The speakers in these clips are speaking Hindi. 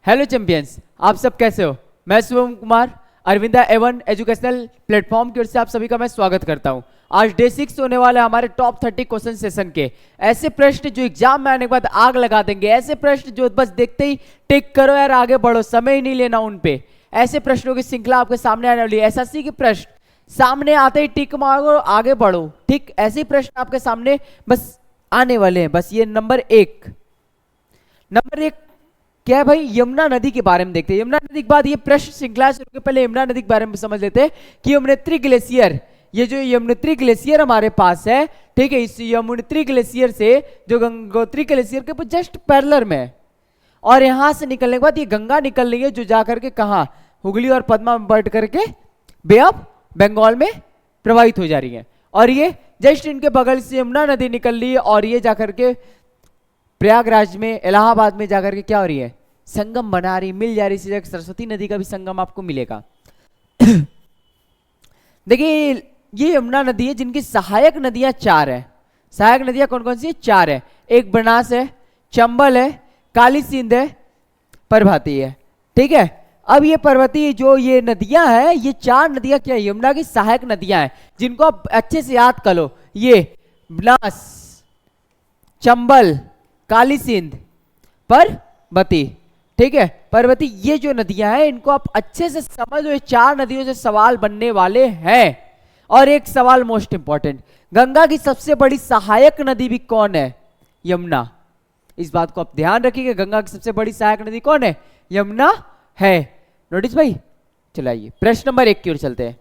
हेलो चैंपियंस, आप सब कैसे हो? मैं Shubham Kumar Arvinda A one educational platform की ओर से आप सभी का मैं स्वागत करता हूं। आज डे 6 होने वाले हमारे टॉप 30 क्वेश्चन सेशन के। ऐसे प्रश्न जो एग्जाम में आने के बाद आग लगा देंगे, ऐसे प्रश्न जो बस देखते ही टिक करो यार आगे बढ़ो, समय ही नहीं लेना उन पे। ऐसे प्रश्नों की श्रृंखला आपके सामने आने वाली है। एसएससी के प्रश्न सामने आते ही टिक मारो, आगे बढ़ो। ठीक ऐसे प्रश्न आपके सामने बस आने वाले हैं। बस ये नंबर एक क्या है भाई, यमुना नदी के बारे में देखते हैं। यमुना नदी के बाद ये प्रश्न श्रृंखला शुरू के पहले यमुना नदी के बारे में समझ लेते हैं कि यमुनोत्री ग्लेशियर, ये जो यमुनोत्री ग्लेशियर हमारे पास है, ठीक है, इस यमुनोत्री ग्लेशियर से जो गंगोत्री ग्लेशियर के जस्ट पैरेलल में है, और यहां से निकलने के बाद ये गंगा निकल रही है जो जाकर के कहा हुगली और पद्मा में बढ़ करके बे ऑफ बंगाल में प्रवाहित हो जा रही है। और ये जस्ट इनके बगल से यमुना नदी निकल रही है और ये जाकर के प्रयागराज में, इलाहाबाद में जाकर के क्या हो रही है, संगम बना रही, मिल जा रही। इसी जगह सरस्वती नदी का भी संगम आपको मिलेगा। देखिए ये यमुना नदी है जिनकी सहायक नदियां 4 है। सहायक नदियां कौन कौन सी है? 4 है। एक बनास है, चंबल है, काली सिंध है, प्रभाती है। ठीक है, अब ये पर्वतीय जो ये नदियां हैं, ये 4 नदियां क्या है, यमुना की सहायक नदियां हैं, जिनको आप अच्छे से याद कर लो। ये बनास, चंबल, काली सिंध, परबती। ठीक है, परबती, ये जो नदियां हैं इनको आप अच्छे से समझ लो। ये 4 नदियों से सवाल बनने वाले हैं। और एक सवाल मोस्ट इंपॉर्टेंट, गंगा की सबसे बड़ी सहायक नदी भी कौन है? यमुना। इस बात को आप ध्यान रखिएगा, गंगा की सबसे बड़ी सहायक नदी कौन है? यमुना है। नोटिस भाई, चलाइए प्रश्न नंबर 1 की ओर चलते हैं।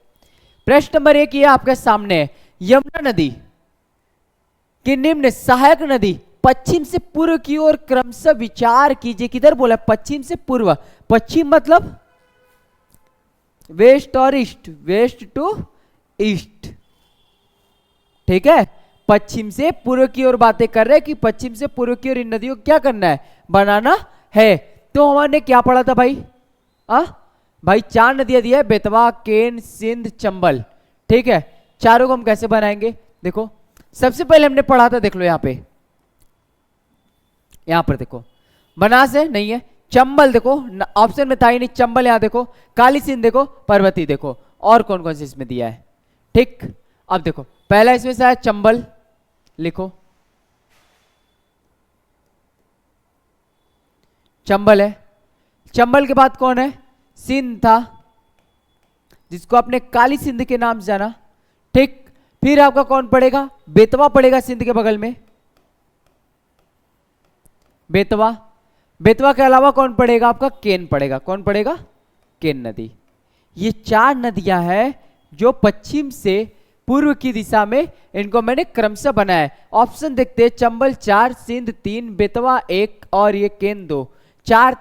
प्रश्न नंबर 1 ये आपके सामने है, यमुना नदी की निम्न सहायक नदी पश्चिम से पूर्व की ओर क्रमशः विचार कीजिए। किधर बोला? पश्चिम से पूर्व। पश्चिम मतलब वेस्ट और ईस्ट, वेस्ट टू ईस्ट। ठीक है, पश्चिम से पूर्व की ओर बातें कर रहे हैं कि पश्चिम से पूर्व की ओर इन नदियों को क्या करना है, बनाना है। तो हमने क्या पढ़ा था भाई? भाई 4 नदियां दी है, बेतवा, केन, सिंध, चंबल। ठीक है, चारों को हम कैसे बनाएंगे? देखो सबसे पहले हमने पढ़ा था, देख लो यहां पर देखो, बनास है नहीं है, चंबल देखो ऑप्शन में था ही नहीं, चंबल यहां देखो, काली सिंध देखो, पर्वती देखो, और कौन कौन से इसमें दिया है। ठीक, अब देखो पहला इसमें से है चंबल, लिखो चंबल है। चंबल के बाद कौन है? सिंध था, जिसको आपने काली सिंध के नाम से जाना। ठीक, फिर आपका कौन पड़ेगा? बेतवा पड़ेगा सिंध के बगल में, बेतवा। बेतवा के अलावा कौन पड़ेगा आपका? केन पड़ेगा। कौन पड़ेगा? केन नदी। ये 4 नदियां हैं जो पश्चिम से पूर्व की दिशा में, इनको मैंने क्रमशः बनाया है। ऑप्शन देखते हैं, चंबल 4, सिंध 3, बेतवा 1 और ये केन 2। 4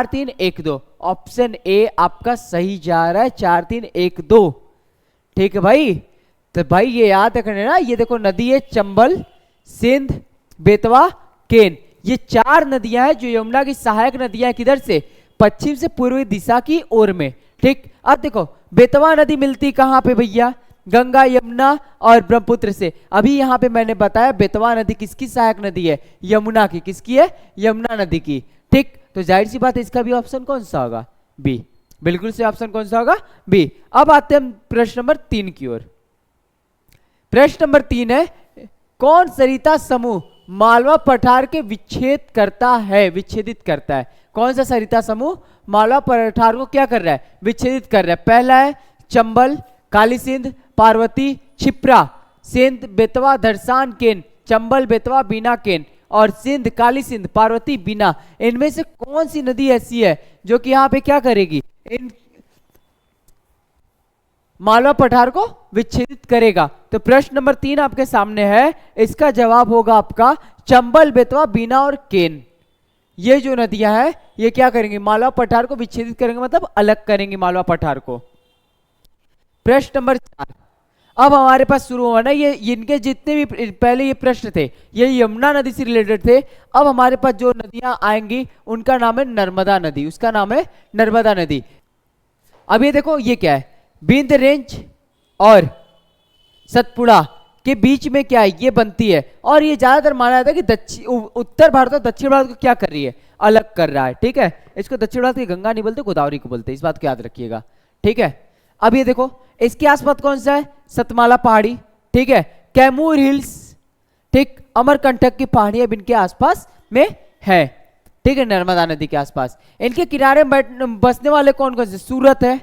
3 1 2। ऑप्शन ए आपका सही जा रहा है, 4 3 1 2। ठीक है भाई, तो भाई ये याद रखना ना, ये देखो नदी है चंबल, सिंध, बेतवा, केन। ये 4 नदियां हैं जो यमुना की सहायक नदियां हैं। किधर से? पश्चिम से पूर्वी दिशा की ओर में। ठीक, अब देखो बेतवा नदी मिलती कहां पे भैया? गंगा, यमुना और ब्रह्मपुत्र से। अभी यहां पे मैंने बताया बेतवा नदी किसकी सहायक नदी है? यमुना की। किसकी है? यमुना नदी की। ठीक, तो जाहिर सी बात है इसका भी ऑप्शन कौन सा होगा? बी। बिल्कुल से ऑप्शन कौन सा होगा? बी। अब आते हैं प्रश्न नंबर 3 की ओर। प्रश्न नंबर 3 है, कौन सरिता समूह मालवा पठार के विच्छेदित करता है? कौन सा सरिता समूह मालवा पठार को क्या कर रहा है? विच्छेदित कर रहा है। पहला है चंबल, काली सिंध, पार्वती, क्षिप्रा, सिंध, बेतवा, धरसान, केन। चंबल, बेतवा, बीना, केन, और सिंध, काली सिंध, पार्वती, बीना। इनमें से कौन सी नदी ऐसी है जो कि यहां पे क्या करेगी? इन मालवा पठार को विच्छेदित करेगा। तो प्रश्न नंबर 3 आपके सामने है, इसका जवाब होगा आपका चंबल, बेतवा, बीना और केन। ये जो नदियां हैं ये क्या करेंगे? मालवा पठार को विच्छेदित करेंगे, मतलब अलग करेंगे मालवा पठार को। प्रश्न नंबर 4 अब हमारे पास शुरू हुआ ना, ये इनके जितने भी पहले ये प्रश्न थे ये यमुना नदी से रिलेटेड थे। अब हमारे पास जो नदियां आएंगी उनका नाम है नर्मदा नदी। उसका नाम है नर्मदा नदी। अब ये देखो ये क्या है, बिंद रेंज और सतपुड़ा के बीच में क्या है, ये बनती है। और ये ज्यादातर माना जाता है कि उत्तर भारत और दक्षिण भारत को क्या कर रही है, अलग कर रहा है, ठीक है। इसको दक्षिण भारत की गंगा नहीं बोलते, गोदावरी को बोलते, इस बात को याद रखिएगा, ठीक है। अब ये देखो इसके आसपास कौन सा है, सतमाला पहाड़ी, ठीक है, कैमूर हिल्स, ठीक, अमरकंटक की पहाड़ियां इनके आसपास में है, ठीक है, नर्मदा नदी के आसपास। इनके किनारे बसने वाले कौन कौन से, सूरत है,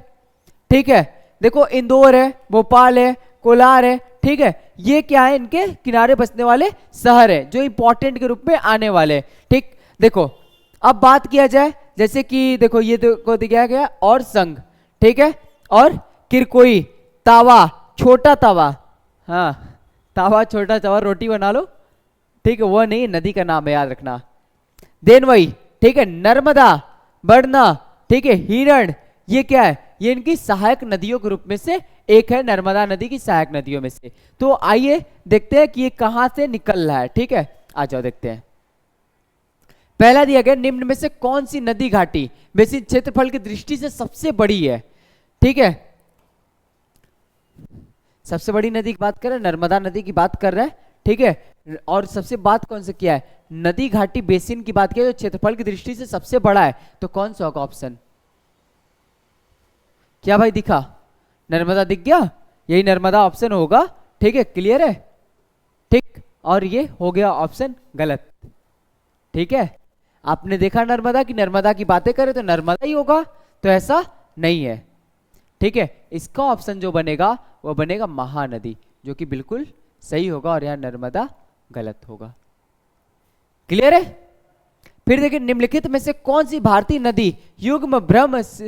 ठीक है, देखो इंदौर है, भोपाल है, कोलार है, ठीक है, ये क्या है, इनके किनारे बसने वाले शहर है जो इंपॉर्टेंट के रूप में आने वाले, ठीक। देखो अब बात किया जाए, जैसे कि देखो ये को दिखाया गया और संग, ठीक है, और किरकोई, तावा, छोटा तावा, हाँ तावा छोटा तावा, रोटी बना लो, ठीक है, वो नहीं नदी का नाम है, याद रखना। देनवई, ठीक है, नर्मदा, बड़ना, ठीक है, हिरण, ये क्या है, ये इनकी सहायक नदियों के रूप में से एक है, नर्मदा नदी की सहायक नदियों में से। तो आइए देखते हैं कि ये कहां से निकल रहा है, ठीक है, आ जाओ देखते हैं। पहला दिया गया, निम्न में से कौन सी नदी घाटी बेसिन क्षेत्रफल की दृष्टि से सबसे बड़ी है, ठीक है, सबसे बड़ी नदी की बात कर रहे हैं, नर्मदा नदी की बात कर रहे हैं, ठीक है, और सबसे बात कौन से किया है, नदी घाटी बेसिन की बात किया जो क्षेत्रफल की दृष्टि से सबसे बड़ा है, तो कौन सा होगा ऑप्शन, क्या भाई दिखा, नर्मदा दिख गया, यही नर्मदा ऑप्शन होगा, ठीक है, क्लियर है, ठीक, और ये हो गया ऑप्शन गलत, ठीक है। आपने देखा नर्मदा की, नर्मदा की बातें करें तो नर्मदा ही होगा, तो ऐसा नहीं है, ठीक है। इसका ऑप्शन जो बनेगा वो बनेगा महानदी, जो कि बिल्कुल सही होगा, और यहां नर्मदा गलत होगा, क्लियर है। फिर देखिए, निम्नलिखित में से कौन सी भारतीय नदी युग्म भ्रंश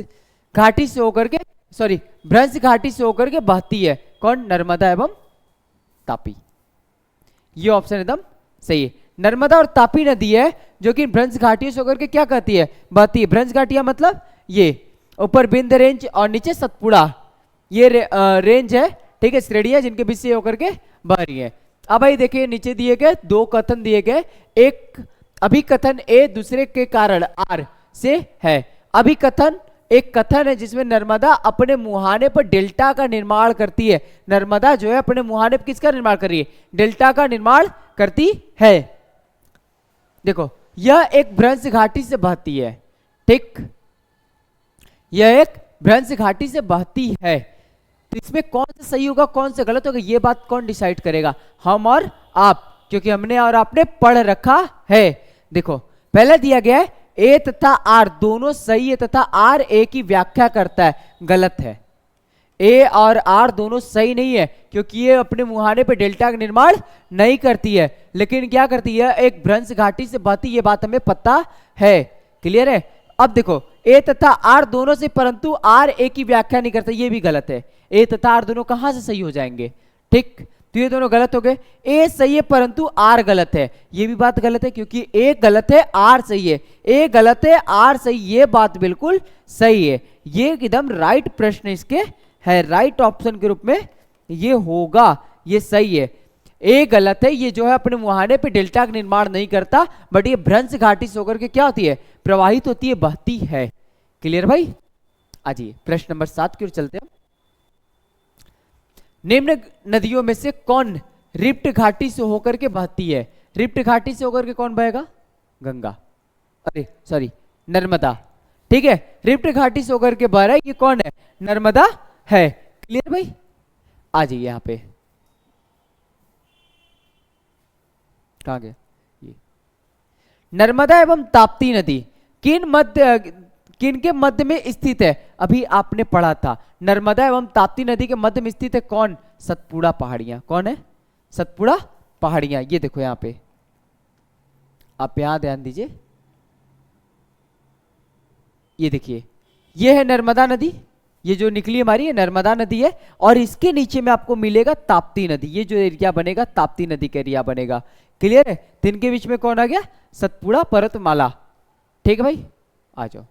घाटी से होकर के, सॉरी भ्रंश घाटी से होकर के बहती है, कौन, नर्मदा एवं तापी, ये ऑप्शन एकदम सही है। नर्मदा और तापी नदी है जो कि भ्रंश घाटियों से होकर के क्या कहती है, बहती है। भ्रंश घाटियां मतलब ये ऊपर बिंद रेंज और नीचे सतपुड़ा, ये रेंज है, ठीक है, श्रेणियां जिनके बीच से होकर के बह रही है। अब भाई देखिए नीचे दिए गए दो कथन दिए गए, एक अभिकथन ए दूसरे के कारण आर से है। अभिकथन एक कथन है जिसमें नर्मदा अपने मुहाने पर डेल्टा का निर्माण करती है, नर्मदा जो है अपने मुहाने पर किसका निर्माण कर रही है, डेल्टा का निर्माण करती है। देखो यह एक भ्रंश घाटी से बहती है, ठीक, यह एक भ्रंश घाटी से बहती है, तो इसमें कौन सा सही होगा कौन सा गलत होगा, ये बात कौन डिसाइड करेगा, हम और आप, क्योंकि हमने और आपने पढ़ रखा है। देखो पहले दिया गया है ए तथा आर दोनों सही है तथा आर ए की व्याख्या करता है, गलत है। ए और आर दोनों सही नहीं है क्योंकि ये अपने मुहाने पे डेल्टा का निर्माण नहीं करती है, लेकिन क्या करती है, एक भ्रंश घाटी से बहती, ये बात हमें पता है, क्लियर है। अब देखो ए तथा आर दोनों से, परंतु आर ए की व्याख्या नहीं करता, ये भी गलत है। ए तथा आर दोनों कहां से सही हो जाएंगे, ठीक, तो ये दोनों गलत हो गए। ए सही है परंतु आर गलत है, ये भी बात गलत है क्योंकि ए गलत है आर सही है, ए गलत है आर सही, ये बात बिल्कुल सही है, ये एकदम राइट प्रश्न इसके है, राइट ऑप्शन के रूप में ये होगा, ये सही है। ए गलत है, ये जो है अपने मुहाने पे डेल्टा का निर्माण नहीं करता, बट ये भ्रंश घाटी से होकर के क्या होती है, प्रवाहित होती है, बहती है, क्लियर भाई। आइए प्रश्न नंबर 7 की ओर चलते हैं। निम्न नदियों में से कौन रिफ्ट घाटी से होकर के बहती है, रिफ्ट घाटी से होकर के कौन बहेगा, गंगा, अरे सॉरी नर्मदा, ठीक है, रिफ्ट घाटी से होकर के बह रहा है, ये कौन है, नर्मदा है, क्लियर भाई। आ जाइए यहां पे, कहां गया ये, नर्मदा एवं ताप्ती नदी किन के मध्य में स्थित है, अभी आपने पढ़ा था, नर्मदा एवं ताप्ती नदी के मध्य में स्थित है कौन, सतपुड़ा पहाड़ियां, कौन है, सतपुड़ा पहाड़ियां, ये देखो यहां पे, आप यहां ध्यान दीजिए, ये देखिए, ये है नर्मदा नदी, ये जो निकली हमारी है नर्मदा नदी है, और इसके नीचे में आपको मिलेगा ताप्ती नदी, ये जो एरिया बनेगा ताप्ती नदी का एरिया बनेगा, क्लियर है। तो इनके बीच में कौन आ गया, सतपुड़ा पर्वतमाला, ठीक है भाई। आ जाओ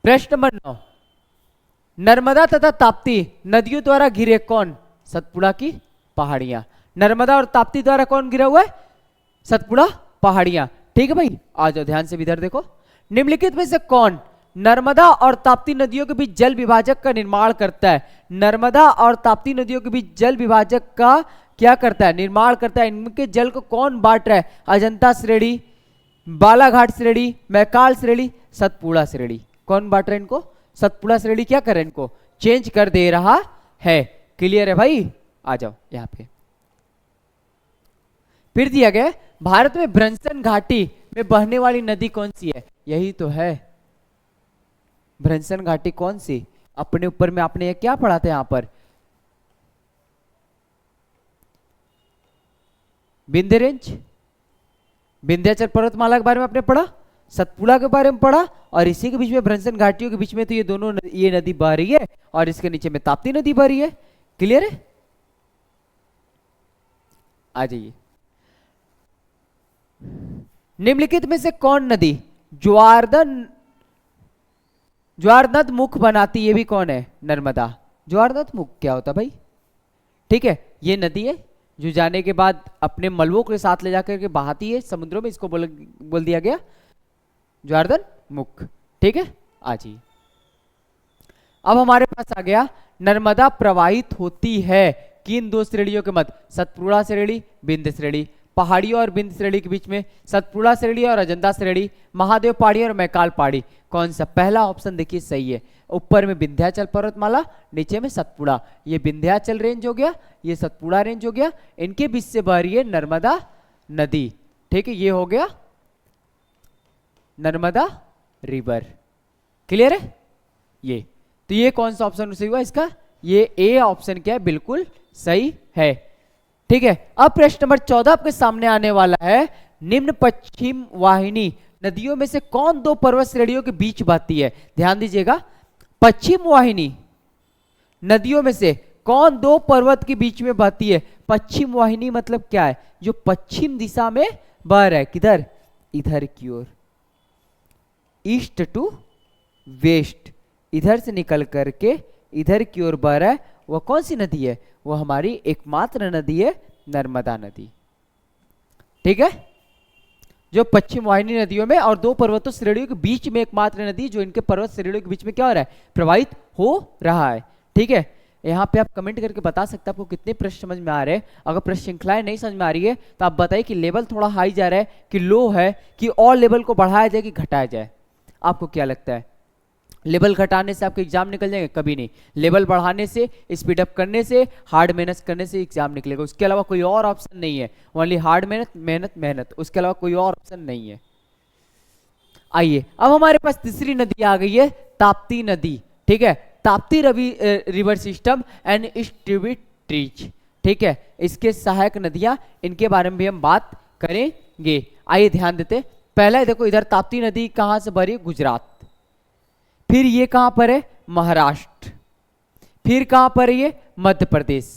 प्रश्न नंबर 9, नर्मदा तथा ताप्ती नदियों द्वारा घिरे कौन, सतपुड़ा की पहाड़ियां, नर्मदा और ताप्ती द्वारा कौन घिरा हुआ है, सतपुड़ा पहाड़ियां, ठीक है भाई। आ जाओ ध्यान से इधर देखो, निम्नलिखित में से कौन नर्मदा और ताप्ती नदियों के बीच जल विभाजक का निर्माण करता है, नर्मदा और ताप्ती नदियों के बीच जल विभाजक का क्या करता है, निर्माण करता है। इनके जल को कौन बांट रहा है, अजंता श्रेणी, बालाघाट श्रेणी, मैकाल श्रेणी, सतपुड़ा श्रेणी, कौन बांट रहा है इनको, सतपुड़ा श्रेणी क्या कर रहा है, इनको चेंज कर दे रहा है। क्लियर है भाई, आ जाओ यहां पे। फिर दिया गया भारत में भ्रंशन घाटी में बहने वाली नदी कौन सी है, यही तो है भ्रंशन घाटी कौन सी, अपने ऊपर में आपने ये क्या पढ़ा था यहां पर, विंध्य रेंज, विंध्याचल पर्वतमाला के बारे में आपने पढ़ा, सतपुड़ा के बारे में पढ़ा, और इसी के बीच में भ्रंशन घाटियों के बीच में तो ये दोनों ये नदी बह रही है, और इसके नीचे में ताप्ती नदी बह रही है। क्लियर है, आ जाइए। निम्नलिखित में से कौन नदी ज्वारनद मुख बनाती, ये भी कौन है, नर्मदा। ज्वारनद मुख क्या होता भाई, ठीक है, ये नदी है जो जाने के बाद अपने मलबों के साथ ले जाकर के बहाती है समुद्रों में, इसको बोल दिया गया ज्वारनद मुख। ठीक है, आ जाइए। अब हमारे पास आ गया नर्मदा प्रवाहित होती है किन दो श्रेणियों के मध्य, सतपुड़ा श्रेणी, विंध्य श्रेणी, पहाड़ियों और विंध्य श्रेणी के बीच में सतपुड़ा श्रेणी और अजंता श्रेणी, महादेव पहाड़ी और मैकाल पहाड़ी, कौन सा, पहला ऑप्शन देखिए सही है। ऊपर में विंध्याचल पर्वतमाला, नीचे में सतपुड़ा, ये विंध्याचल रेंज हो गया, ये सतपुड़ा रेंज हो गया, इनके बीच से बह रही है नर्मदा नदी। ठीक है, ये हो गया नर्मदा रिवर। क्लियर है, ये तो ये कौन सा ऑप्शन सही हुआ इसका, ये ए ऑप्शन क्या है, बिल्कुल सही है। ठीक है, अब प्रश्न नंबर 14 आपके सामने आने वाला है, निम्न पश्चिम वाहिनी नदियों में से कौन दो पर्वत श्रेणियों के बीच बहती है। ध्यान दीजिएगा, पश्चिम वाहिनी नदियों में से कौन दो पर्वत के बीच में बहती है। पश्चिम वाहिनी मतलब क्या है, जो पश्चिम दिशा में बह रहा है, किधर, इधर की ओर, ईस्ट टू वेस्ट, इधर से निकल करके इधर की ओर बह रहा है, वह कौन सी नदी है, वो हमारी एकमात्र नदी है नर्मदा नदी। ठीक है, जो पश्चिम वाहिनी नदियों में और दो पर्वतों श्रेणियों के बीच में एकमात्र नदी, जो इनके पर्वत श्रेणियों के बीच में क्या हो रहा है, प्रवाहित हो रहा है। ठीक है, यहाँ पे आप कमेंट करके बता सकते हैं आपको कितने प्रश्न समझ में आ रहे हैं। अगर प्रश्न श्रृंखलाएं नहीं समझ में आ रही है तो आप बताइए कि लेवल थोड़ा हाई जा रहा है कि लो है, कि और लेवल को बढ़ाया जाए कि घटाया जाए, आपको क्या लगता है। लेवल घटाने से आपके एग्जाम निकल जाएंगे, कभी नहीं। लेवल बढ़ाने से, स्पीड अप करने से, हार्ड मेहनत करने से एग्जाम निकलेगा, उसके अलावा कोई और ऑप्शन नहीं है। ओनली हार्ड मेहनत मेहनत मेहनत, उसके अलावा कोई और ऑप्शन नहीं है। आइए, अब हमारे पास तीसरी नदी आ गई है, ताप्ती नदी। ठीक है, Tapti river system and it's tributaries. ठीक है, इसके सहायक नदियां, इनके बारे में भी हम बात करेंगे। आइए ध्यान देते, पहला देखो, इधर ताप्ती नदी कहां से बह रही है, गुजरात, फिर ये कहां पर है, महाराष्ट्र, फिर कहां पर है ये, मध्य प्रदेश।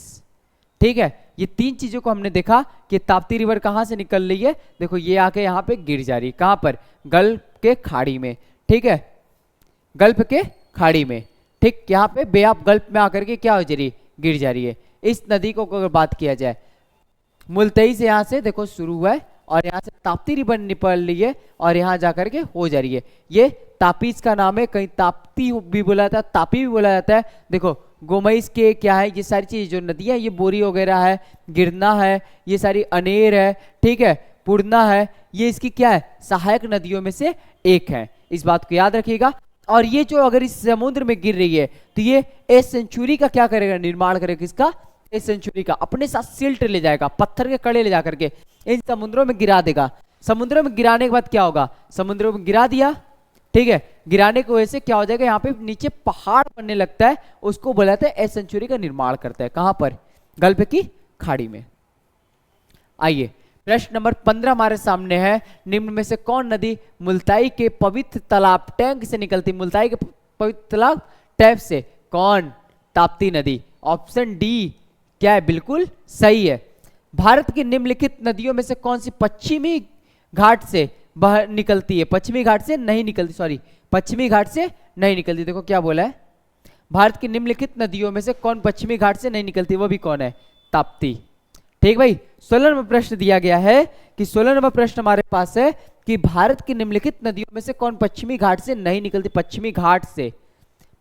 ठीक है, ये तीन चीजों को हमने देखा कि ताप्ती रिवर कहां से निकल रही है, देखो ये आके यहां पे गिर जा रही है, कहां पर, गल्फ के खाड़ी में। ठीक है, गल्फ के खाड़ी में, ठीक, यहाँ पे बे ऑफ गल्फ में आकर के क्या हो जा रही है, गिर जा रही है। इस नदी को अगर बात किया जाए, मुल्तई से यहाँ से देखो शुरू हुआ है और यहाँ से ताप्ती रिवर निकल रही है और यहाँ जाकर के हो जा रही है। ये तापी इसका नाम है, कहीं ताप्ती भी बोला जाता है, तापी भी बोला जाता है। देखो गोमईस के क्या है, ये सारी चीज जो नदियां, ये बोरी वगैरह है, गिरना है, ये सारी अनेर है, ठीक है, पूर्णा है, ये इसकी क्या है, सहायक नदियों में से एक है। इस बात को याद रखिएगा। और ये जो अगर इस समुद्र में गिर रही है तो ये ए सेंचुरी का क्या करेगा, निर्माण करेगा, किसका, ए सेंचुरी का, अपने साथ सिल्ट ले जाएगा, पत्थर के कड़े ले जाकर के इन समुद्रों में गिरा देगा। समुद्रों में गिराने के बाद क्या होगा, समुद्रों में गिरा दिया, ठीक है, गिराने की वजह से क्या हो जाएगा, यहाँ पे नीचे पहाड़ बनने लगता है, उसको बोला जाता है ए सेंचुरी का निर्माण करता है। कहां पर, गल्फ की खाड़ी में। आइए प्रश्न नंबर 15 हमारे सामने है, निम्न में से कौन नदी मुल्ताई के पवित्र तालाब टैंक से निकलती, मुल्ताई के पवित्र तालाब टैप से, कौन, ताप्ती नदी। ऑप्शन डी क्या है, बिल्कुल सही है। भारत की निम्नलिखित नदियों में से कौन सी पश्चिमी घाट से बाहर निकलती है, पश्चिमी घाट से नहीं निकलती, सॉरी पश्चिमी घाट से नहीं निकलती। देखो क्या बोला है, भारत की निम्नलिखित नदियों में से कौन पश्चिमी घाट से नहीं निकलती, वो भी कौन है, ताप्ती। ठीक भाई, 16 नंबर प्रश्न दिया गया है कि 16 नंबर प्रश्न हमारे पास है कि भारत की निम्नलिखित नदियों में से कौन पश्चिमी घाट से नहीं निकलती। पश्चिमी घाट से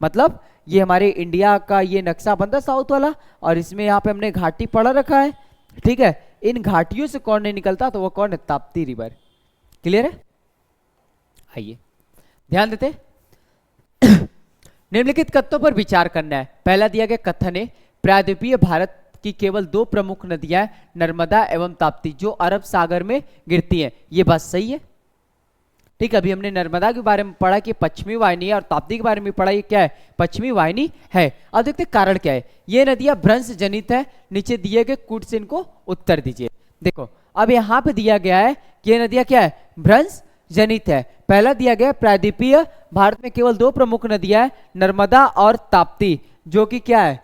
मतलब ये हमारे इंडिया का ये नक्शा बनता साउथ वाला, और इसमें यहाँ पे हमने घाटी पढ़ा रखा है, ठीक है, इन घाटियों से कौन नहीं निकलता, तो वो कौन है, ताप्ती रिवर। क्लियर है। आइए ध्यान देते निम्नलिखित कथनों पर विचार करना है। पहला दिया गया कथन है, प्रायद्वीपीय भारत की केवल दो प्रमुख नदियां नर्मदा एवं ताप्ती जो अरब सागर में गिरती हैं। ये बात सही है। ठीक है, अभी हमने नर्मदा के बारे में पढ़ा कि पश्चिमी वाहिनी है, और ताप्ती के बारे में पढ़ा ये क्या है, पश्चिमी वाहिनी है। अब देखते हैं कारण क्या है। ये नदियां भ्रंश जनित है। नीचे दिए गए कूट से इनको उत्तर दीजिए। देखो अब यहाँ पे दिया गया है कि ये नदियां क्या है, भ्रंश जनित है। पहला दिया गया प्रायद्वीपीय भारत में केवल दो प्रमुख नदियां है, नर्मदा और ताप्ती, जो कि क्या है,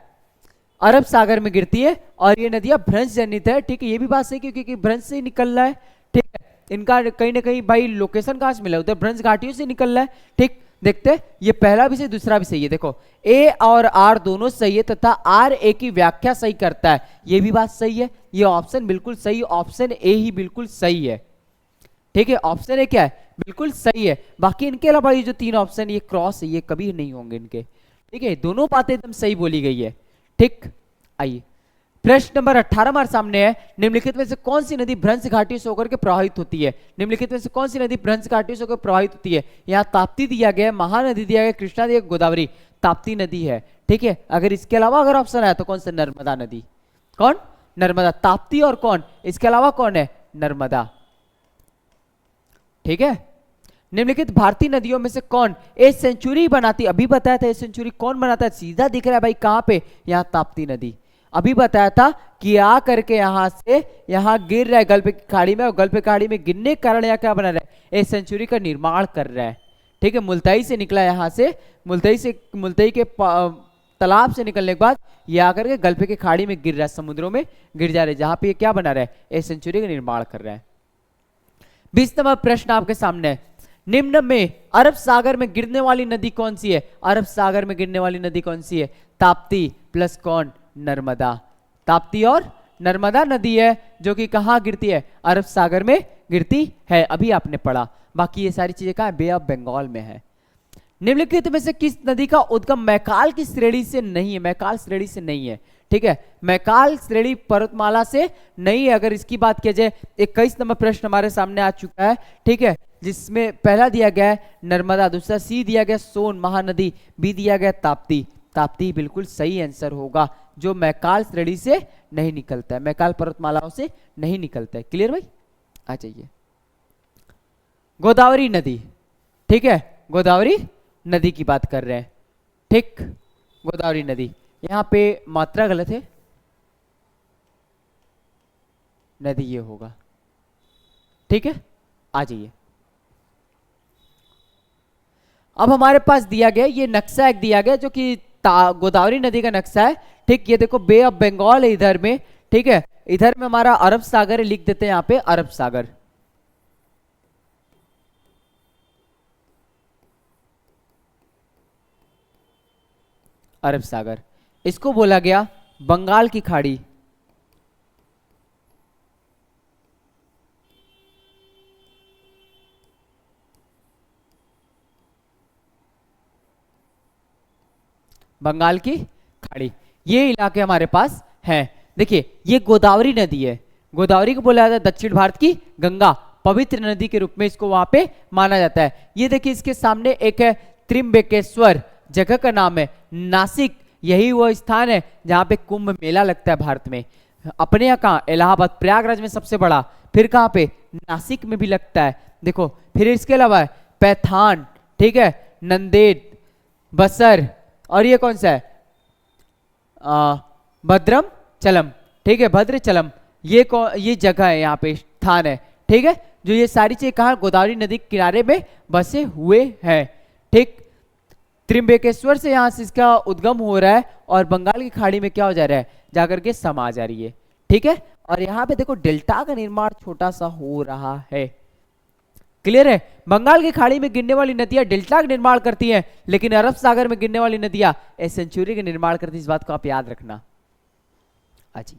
अरब सागर में गिरती है, और ये नदियां भ्रंश जनित है। ठीक है, ये भी बात सही, क्योंकि भ्रंश से ही निकल रहा है। ठीक है, इनका कहीं ना कहीं भाई लोकेशन कहां से मिला, उधर भ्रंश घाटियों से निकल रहा है। ठीक, देखते हैं ये पहला भी सही, दूसरा भी सही है। देखो ए और आर दोनों सही है, तथा आर ए की व्याख्या सही करता है, ये भी बात सही है। ये ऑप्शन बिल्कुल सही, ऑप्शन ए ही बिल्कुल सही है। ठीक है, ऑप्शन ए क्या है, बिल्कुल सही है। बाकी इनके अलावा ये जो तीन ऑप्शन ये क्रॉस है, ये कभी नहीं होंगे इनके। ठीक है, दोनों बातें एकदम सही बोली गई है। ठीक, आइए प्रश्न नंबर 18 हमारे सामने है, निम्नलिखित में से कौन सी नदी भ्रंश घाटियों से होकर के प्रवाहित होती है। निम्नलिखित में से कौन सी नदी भ्रंश घाटियों से होकर प्रवाहित होती है। यहाँ ताप्ती दिया गया है, महानदी दिया गया, कृष्णा दिया, गोदावरी। ताप्ती नदी है। ठीक है, अगर इसके अलावा अगर ऑप्शन आया तो कौन सा, नर्मदा नदी। कौन, नर्मदा। ताप्ती और कौन, इसके अलावा कौन है, नर्मदा। ठीक है, निम्नलिखित भारतीय नदियों में से कौन ए सेंचुरी बनाती, अभी बताया था ए सेंचुरी कौन बनाता है, सीधा दिख रहा है भाई कहां पे, यहाँ ताप्ती नदी। अभी बताया था कि आ करके यहां से यहां गिर रहा है गल्फ की खाड़ी में, और गल्फ की खाड़ी में गिरने के कारण यहाँ क्या बना रहा है, ए सेंचुरी का निर्माण कर रहा है। ठीक है, मुल्ताई से निकला, यहां से मुल्ताई के तालाब से निकलने के बाद ये आकर के गल्फ की खाड़ी में गिर रहा है, समुद्रों में गिर जा रहा है, जहां पे ये क्या बना रहा है, ए सेंचुरी का निर्माण कर रहा है। 20 नंबर प्रश्न आपके सामने है, निम्न में अरब सागर में गिरने वाली नदी कौन सी है। अरब सागर में गिरने वाली नदी कौन सी है, ताप्ती प्लस कौन, नर्मदा। ताप्ती और नर्मदा नदी है, जो कि कहां गिरती है, अरब सागर में गिरती है, अभी आपने पढ़ा। बाकी ये सारी चीजें कहां है, बे ऑफ बंगाल में है। निम्नलिखित में से किस नदी का उद्गम मैकाल की श्रेणी से नहीं है, मैकाल श्रेणी से नहीं है। ठीक है, मैकाल श्रेणी पर्वतमाला से नहीं है। अगर इसकी बात किया जाए, 21 नंबर प्रश्न हमारे सामने आ चुका है। ठीक है, जिसमें पहला दिया गया है नर्मदा, दूसरा सी दिया गया सोन महानदी, बी दिया गया ताप्ती। ताप्ती बिल्कुल सही आंसर होगा, जो मैकाल श्रेणी से नहीं निकलता है, मैकाल पर्वतमालाओं से नहीं निकलता है। क्लियर भाई, आ जाइए। गोदावरी नदी, ठीक है, गोदावरी नदी की बात कर रहे हैं। ठीक, गोदावरी नदी, यहां पे मात्रा गलत है, नदी ये होगा। ठीक है, आ जाइए। अब हमारे पास दिया गया ये नक्शा एक दिया गया, जो कि गोदावरी नदी का नक्शा है। ठीक, ये देखो बे ऑफ बंगाल है इधर में। ठीक है, इधर में हमारा अरब सागर है, लिख देते हैं यहां पे अरब सागर। अरब सागर, इसको बोला गया बंगाल की खाड़ी। बंगाल की खाड़ी, ये इलाके हमारे पास हैं। देखिए ये गोदावरी नदी है, गोदावरी को बोला जाता है दक्षिण भारत की गंगा, पवित्र नदी के रूप में इसको वहां पे माना जाता है। ये देखिए इसके सामने एक है त्रिम्बकेश्वर, जगह का नाम है नासिक, यही वो स्थान है जहां पे कुंभ मेला लगता है भारत में। अपने यहाँ कहाँ, इलाहाबाद प्रयागराज में सबसे बड़ा, फिर कहाँ पे, नासिक में भी लगता है। देखो फिर इसके अलावा पैथान, ठीक है, नंदेड़, बसर, और ये कौन सा है, भद्रम चलम। ठीक है, भद्रचलम, ये जगह है, यहाँ पे स्थान है। ठीक है, जो ये सारी चीजें कहाँ, गोदावरी नदी के किनारे में बसे हुए हैं। ठीक, त्रिम्बकेश्वर से यहाँ से इसका उद्गम हो रहा है, और बंगाल की खाड़ी में क्या हो जा रहा है, जाकर के समा जा रही है। ठीक है, और यहाँ पे देखो डेल्टा का निर्माण छोटा सा हो रहा है। क्लियर है, बंगाल की खाड़ी में गिरने वाली नदियां डेल्टा का निर्माण करती हैं, लेकिन अरब सागर में गिरने वाली नदियां ए सेंचुरी का निर्माण करती हैं। इस बात को आप याद रखना। जी,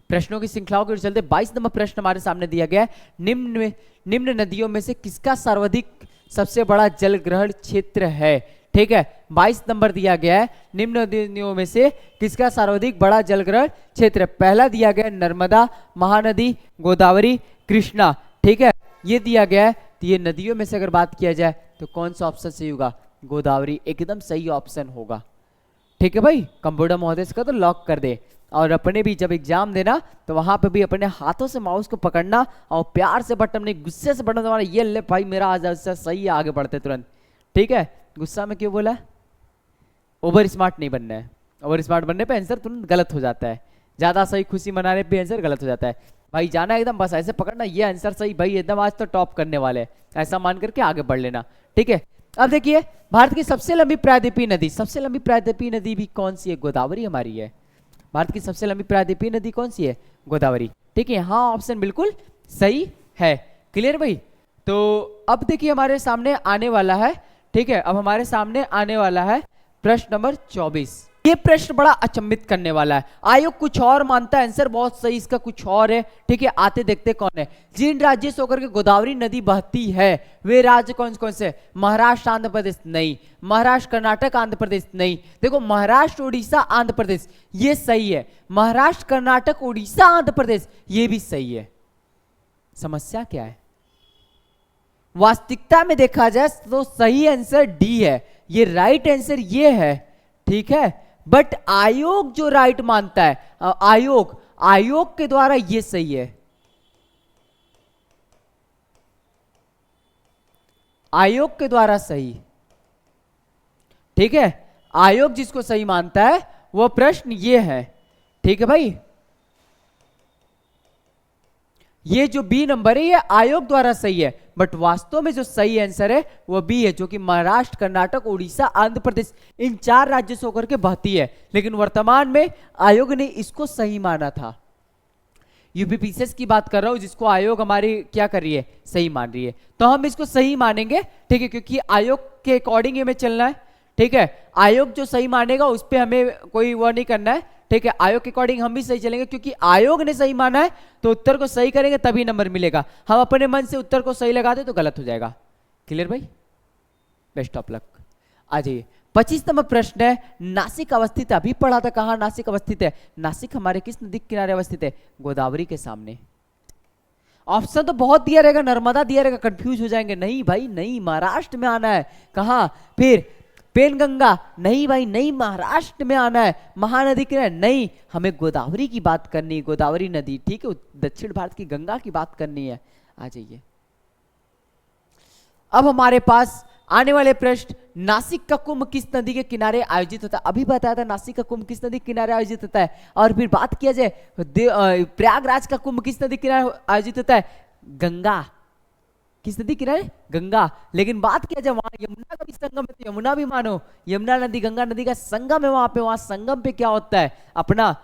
प्रश्नों की श्रृंखलाओं के चलते 22 नंबर प्रश्न हमारे सामने दिया गया है, निम्न नदियों में से किसका सर्वाधिक सबसे बड़ा जल ग्रहण क्षेत्र है। ठीक है। 22 नंबर दिया गया है, निम्न नदियों में से किसका सर्वाधिक बड़ा जलग्रहण क्षेत्र है? पहला दिया गया नर्मदा, महानदी, गोदावरी, कृष्णा, ठीक है, ये दिया गया है। तो ये नदियों में से अगर बात किया जाए तो कौन सा ऑप्शन सही होगा? गोदावरी एकदम सही ऑप्शन होगा, ठीक है भाई। कंप्यूटर महोदय का तो लॉक कर दे। और अपने भी जब एग्जाम देना तो वहां पे भी अपने हाथों से माउस को पकड़ना और प्यार से बटन नहीं, गुस्से से बटन दबाना, ये ले भाई मेरा आज सही है, आगे बढ़ते तुरंत, ठीक है। गुस्सा में क्यों बोला? ओवर स्मार्ट नहीं बनना है, ओवर स्मार्ट बनने पे आंसर तुरंत गलत हो जाता है, ज्यादा सही खुशी मनाने पे आंसर गलत हो जाता है भाई। जाना एकदम बस ऐसे पकड़ना, ये आंसर सही भाई, एकदम आज तो टॉप करने वाले हैं, ऐसा मान करके आगे बढ़ लेना, ठीक है। अब देखिए भारत की सबसे लंबी प्रायद्वीपीय नदी, सबसे लंबी प्रायद्वीपीय नदी भी कौन सी है? गोदावरी हमारी है। भारत की सबसे लंबी प्रायद्वीपीय नदी कौन सी है? गोदावरी, ठीक है। हाँ ऑप्शन बिल्कुल सही है, क्लियर भाई। तो अब देखिए हमारे सामने आने वाला है, ठीक है, अब हमारे सामने आने वाला है प्रश्न नंबर 24। ये प्रश्न बड़ा अचंभित करने वाला है। आयोग कुछ और मानता है, आंसर बहुत सही इसका कुछ और है, ठीक है। आते देखते कौन है। जिन राज्यों से होकर के गोदावरी नदी बहती है वे राज्य कौन कौन से? महाराष्ट्र, आंध्र प्रदेश नहीं, महाराष्ट्र, कर्नाटक, आंध्र प्रदेश नहीं। देखो महाराष्ट्र, उड़ीसा, आंध्र प्रदेश ये सही है, महाराष्ट्र, कर्नाटक, उड़ीसा, आंध्र प्रदेश ये भी सही है। समस्या क्या है? वास्तविकता में देखा जाए तो सही आंसर डी है, ये राइट आंसर ये है, ठीक है। बट आयोग जो राइट मानता है, आयोग के द्वारा ये सही है, आयोग के द्वारा सही, ठीक है। आयोग जिसको सही मानता है वो प्रश्न ये है, ठीक है भाई। ये जो बी नंबर है ये आयोग द्वारा सही है, बट वास्तव में जो सही आंसर है वो बी है, जो कि महाराष्ट्र, कर्नाटक, उड़ीसा, आंध्र प्रदेश इन 4 राज्यों से होकर के बहती है। लेकिन वर्तमान में आयोग ने इसको सही माना था। यूपीपीसीएस की बात कर रहा हूं, जिसको आयोग हमारी क्या कर रही है? सही मान रही है। तो हम इसको सही मानेंगे, ठीक है, क्योंकि आयोग के अकॉर्डिंग हमें चलना है, ठीक है। आयोग जो सही मानेगा उस पर हमें कोई वो नहीं करना है, ठीक है। आयोग के अकॉर्डिंग हम भी सही चलेंगे, क्योंकि आयोग ने सही माना है तो उत्तर को सही करेंगे तभी नंबर मिलेगा। हम अपने मन से उत्तर को सही लगा दे तो गलत हो जाएगा, क्लियर भाई। Best of luck. आ जाइए 25 नंबर प्रश्न है, नासिक अवस्थित है। अभी पढ़ा था, कहां नासिक अवस्थित है? नासिक हमारे किस नदी के किनारे अवस्थित है? गोदावरी के सामने। ऑप्शन तो बहुत दिया रहेगा, नर्मदा दिया रहेगा, कंफ्यूज हो जाएंगे। नहीं भाई नहीं, महाराष्ट्र में आना है। कहां? फिर पेनगंगा नहीं भाई नहीं, महाराष्ट्र में आना है। महानदी के नहीं, हमें गोदावरी की बात करनी है, गोदावरी नदी, ठीक है, दक्षिण भारत की गंगा की बात करनी है। आ जाइए अब हमारे पास आने वाले प्रश्न, नासिक का कुंभ किस नदी के किनारे आयोजित होता है? अभी बताया था नासिक का कुंभ किस नदी के किनारे आयोजित होता है। और फिर बात किया जाए प्रयागराज का कुंभ किस नदी के किनारे आयोजित होता है? गंगा। किस नदी किनारे? गंगा। लेकिन बात किया जाए वहां यमुना का भी संगम है, तो यमुना भी मानो, यमुना नदी गंगा नदी का संगम है वहां पे, वहां संगम पे क्या होता है? अपना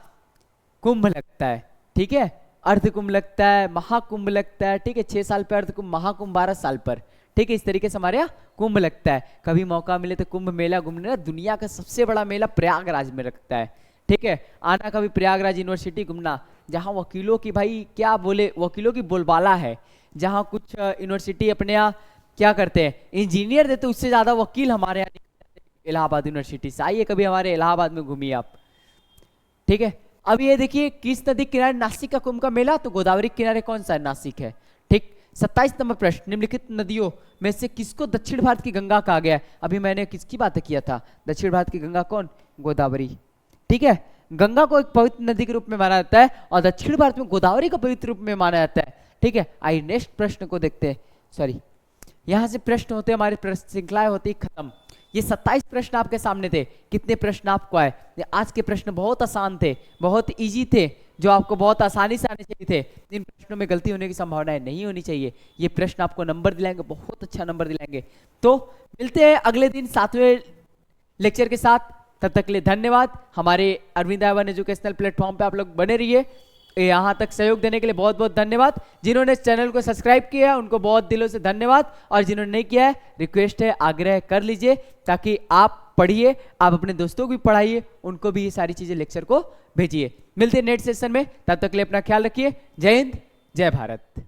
कुंभ लगता है, ठीक है। अर्ध कुंभ लगता है, महाकुंभ लगता है, ठीक है। 6 साल पर अर्ध कुंभ, महाकुंभ 12 साल पर, ठीक है। इस तरीके से हमारे यहाँ कुंभ लगता है। कभी मौका मिले तो कुंभ मेला घूमने ना, दुनिया का सबसे बड़ा मेला प्रयागराज में लगता है, ठीक है। आना कभी प्रयागराज यूनिवर्सिटी घूमना, जहाँ वकीलों की भाई क्या बोले, वकीलों की बोलबाला है, जहाँ कुछ यूनिवर्सिटी अपने यहाँ क्या करते हैं, इंजीनियर देते, उससे ज्यादा वकील हमारे यहाँ इलाहाबाद यूनिवर्सिटी से। आइए कभी हमारे इलाहाबाद में घूमिए आप, ठीक है। अब ये देखिए किस नदी किनारे नासिक का कुंभ का मेला, तो गोदावरी किनारे कौन सा है? नासिक है, ठीक। 27 नंबर प्रश्न, निम्नलिखित नदियों में से किसको दक्षिण भारत की गंगा कहा गया है? अभी मैंने किसकी बात किया था? दक्षिण भारत की गंगा कौन? गोदावरी, ठीक है। गंगा को एक पवित्र नदी के रूप में माना जाता है और दक्षिण भारत में गोदावरी को पवित्र रूप में माना जाता है, ठीक है। आइए नेक्स्ट प्रश्न को देखते हैं। सॉरी, यहां से प्रश्न होते हमारे प्रश्न श्रृंखलाएं होती खत्म। ये 27 प्रश्न आपके सामने थे। कितने प्रश्न आपको आए? आज के प्रश्न बहुत आसान थे, बहुत इजी थे, जो आपको बहुत आसानी से आने चाहिए थे। इन प्रश्नों में गलती होने की संभावना नहीं होनी चाहिए। ये प्रश्न आपको नंबर दिलाएंगे, बहुत अच्छा नंबर दिलाएंगे। तो मिलते हैं अगले दिन 7वें लेक्चर के साथ। तब तक के लिए धन्यवाद। हमारे Arvind I one educational platform पे आप लोग बने रहिए। यहाँ तक सहयोग देने के लिए बहुत बहुत धन्यवाद। जिन्होंने चैनल को सब्सक्राइब किया है उनको बहुत दिलों से धन्यवाद, और जिन्होंने नहीं किया है रिक्वेस्ट है, आग्रह कर लीजिए, ताकि आप पढ़िए, आप अपने दोस्तों को भी पढ़ाइए, उनको भी ये सारी चीजें लेक्चर को भेजिए। मिलते हैं नेक्स्ट सेशन में, तब तक के लिए अपना ख्याल रखिए। जय हिंद, जय भारत।